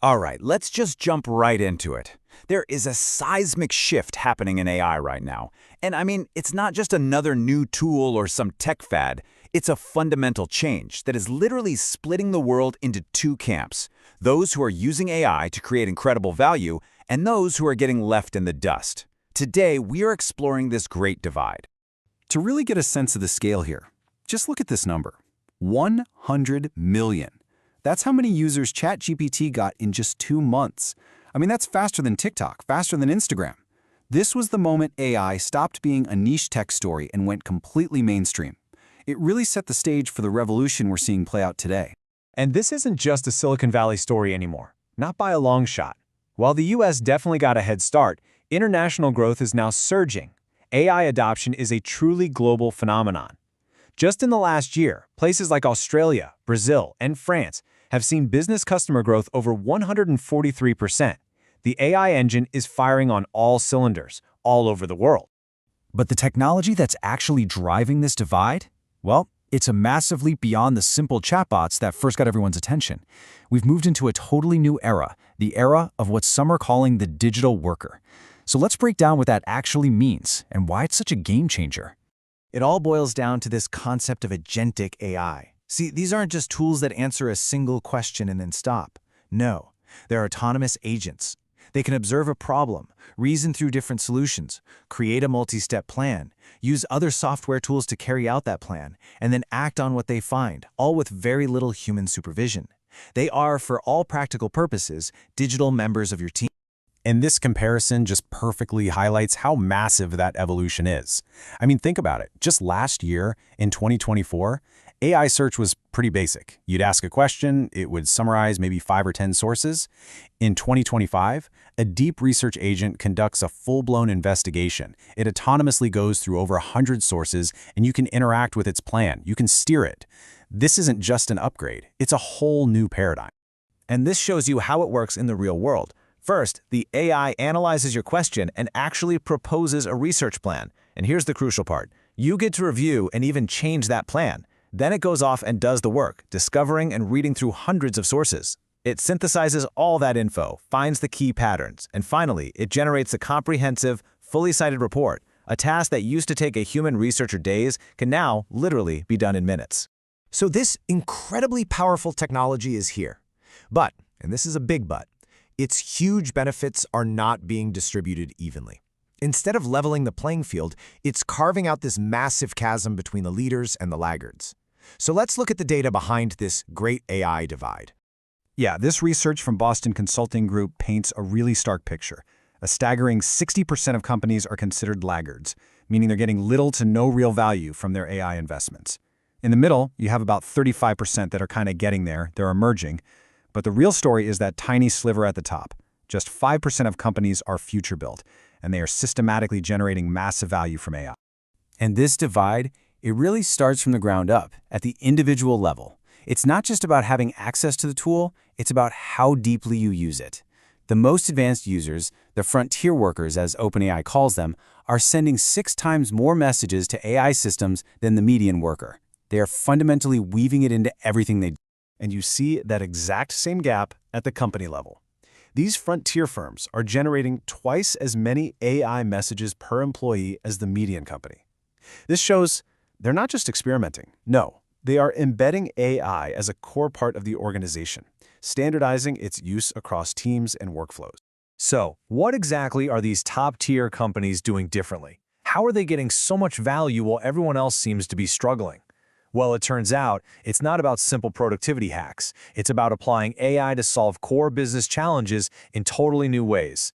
All right, let's just jump right into it. There is a seismic shift happening in AI right now. And I mean, it's not just another new tool or some tech fad. It's a fundamental change that is literally splitting the world into two camps. Those who are using AI to create incredible value, and those who are getting left in the dust. Today, we are exploring this great divide. To really get a sense of the scale here, just look at this number. 100 million. That's how many users ChatGPT got in just 2 months. I mean, that's faster than TikTok, faster than Instagram. This was the moment AI stopped being a niche tech story and went completely mainstream. It really set the stage for the revolution we're seeing play out today. And this isn't just a Silicon Valley story anymore, not by a long shot. While the US definitely got a head start, international growth is now surging. AI adoption is a truly global phenomenon. Just in the last year, places like Australia, Brazil, and France have seen business customer growth over 143%. The AI engine is firing on all cylinders, all over the world. But the technology that's actually driving this divide? Well, it's a massive leap beyond the simple chatbots that first got everyone's attention. We've moved into a totally new era, the era of what some are calling the digital worker. So let's break down what that actually means and why it's such a game changer. It all boils down to this concept of agentic AI. See, these aren't just tools that answer a single question and then stop. No, they're autonomous agents. They can observe a problem, reason through different solutions, create a multi-step plan, use other software tools to carry out that plan, and then act on what they find, all with very little human supervision. They are, for all practical purposes, digital members of your team. And this comparison just perfectly highlights how massive that evolution is. I mean, think about it. Just last year, in 2024, AI search was pretty basic. You'd ask a question, it would summarize maybe 5 or 10 sources. In 2025, a deep research agent conducts a full-blown investigation. It autonomously goes through over 100 sources, and you can interact with its plan. You can steer it. This isn't just an upgrade. It's a whole new paradigm. And this shows you how it works in the real world. First, the AI analyzes your question and actually proposes a research plan. And here's the crucial part. You get to review and even change that plan. Then it goes off and does the work, discovering and reading through hundreds of sources. It synthesizes all that info, finds the key patterns, and finally, it generates a comprehensive, fully cited report. A task that used to take a human researcher days can now literally be done in minutes. So this incredibly powerful technology is here. But, and this is a big but, its huge benefits are not being distributed evenly. Instead of leveling the playing field, it's carving out this massive chasm between the leaders and the laggards. So let's look at the data behind this great AI divide. Yeah, this research from Boston Consulting Group paints a really stark picture. A staggering 60% of companies are considered laggards, meaning they're getting little to no real value from their AI investments. In the middle, you have about 35% that are kind of getting there, they're emerging. But the real story is that tiny sliver at the top. Just 5% of companies are future-built, and they are systematically generating massive value from AI. And this divide, it really starts from the ground up, at the individual level. It's not just about having access to the tool, it's about how deeply you use it. The most advanced users, the frontier workers as OpenAI calls them, are sending 6 times more messages to AI systems than the median worker. They are fundamentally weaving it into everything they do. And you see that exact same gap at the company level. These frontier firms are generating twice as many AI messages per employee as the median company. This shows they're not just experimenting. No, they are embedding AI as a core part of the organization, standardizing its use across teams and workflows. So, what exactly are these top-tier companies doing differently? How are they getting so much value while everyone else seems to be struggling? Well, it turns out it's not about simple productivity hacks. It's about applying AI to solve core business challenges in totally new ways.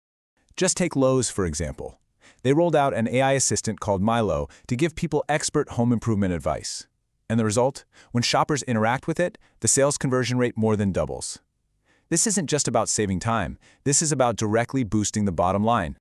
Just take Lowe's, for example. They rolled out an AI assistant called Milo to give people expert home improvement advice. And the result? When shoppers interact with it, the sales conversion rate more than doubles. This isn't just about saving time. This is about directly boosting the bottom line.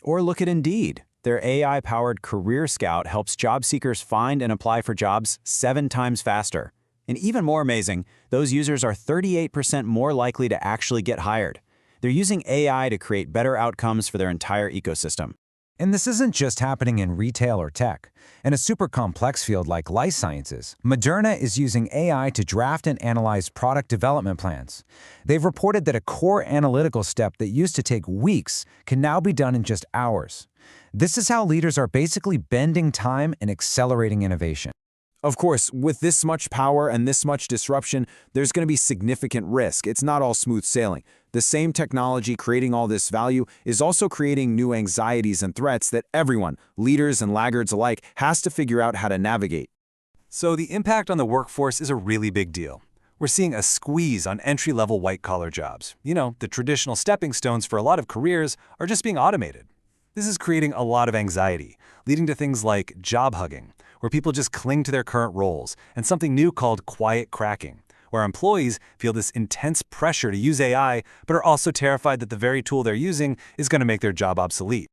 Or look at Indeed. Their AI-powered Career Scout helps job seekers find and apply for jobs 7 times faster. And even more amazing, those users are 38% more likely to actually get hired. They're using AI to create better outcomes for their entire ecosystem. And this isn't just happening in retail or tech. In a super complex field like life sciences, MADNA is using AI to draft and analyze product development plans. They've reported that a core analytical step that used to take weeks can now be done in just hours. This is how leaders are basically bending time and accelerating innovation. Of course, with this much power and this much disruption, there's going to be significant risk. It's not all smooth sailing. The same technology creating all this value is also creating new anxieties and threats that everyone, leaders and laggards alike, has to figure out how to navigate. So the impact on the workforce is a really big deal. We're seeing a squeeze on entry-level white-collar jobs. The traditional stepping stones for a lot of careers are just being automated. This is creating a lot of anxiety, leading to things like job hugging, where people just cling to their current roles, and something new called quiet cracking, where employees feel this intense pressure to use AI, but are also terrified that the very tool they're using is going to make their job obsolete.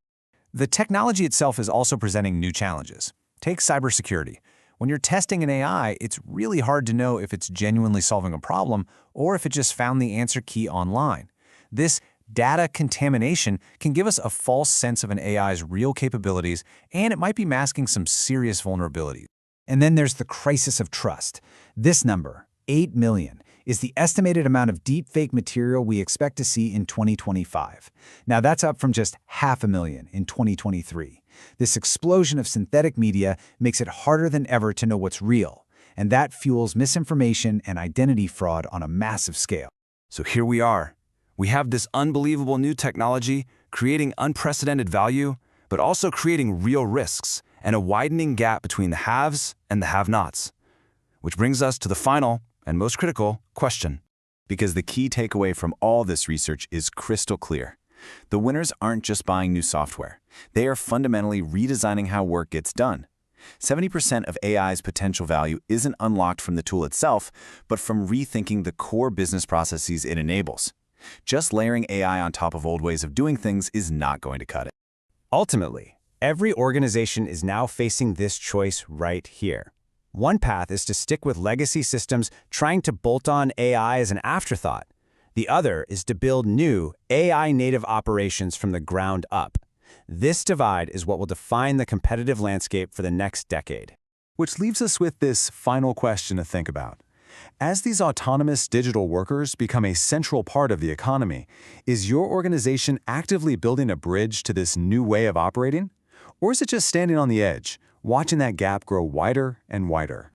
The technology itself is also presenting new challenges. Take cybersecurity. When you're testing an AI, it's really hard to know if it's genuinely solving a problem or if it just found the answer key online. This data contamination can give us a false sense of an AI's real capabilities, and it might be masking some serious vulnerabilities. And then there's the crisis of trust. This number, 8 million, is the estimated amount of deepfake material we expect to see in 2025. Now that's up from just 500,000 in 2023. This explosion of synthetic media makes it harder than ever to know what's real, and that fuels misinformation and identity fraud on a massive scale. So here we are. We have this unbelievable new technology creating unprecedented value, but also creating real risks and a widening gap between the haves and the have-nots. Which brings us to the final and most critical question. Because the key takeaway from all this research is crystal clear. The winners aren't just buying new software. They are fundamentally redesigning how work gets done. 70% of AI's potential value isn't unlocked from the tool itself, but from rethinking the core business processes it enables. Just layering AI on top of old ways of doing things is not going to cut it. Ultimately, every organization is now facing this choice right here. One path is to stick with legacy systems trying to bolt on AI as an afterthought. The other is to build new AI-native operations from the ground up. This divide is what will define the competitive landscape for the next decade. Which leaves us with this final question to think about. As these autonomous digital workers become a central part of the economy, is your organization actively building a bridge to this new way of operating? Or is it just standing on the edge, watching that gap grow wider and wider?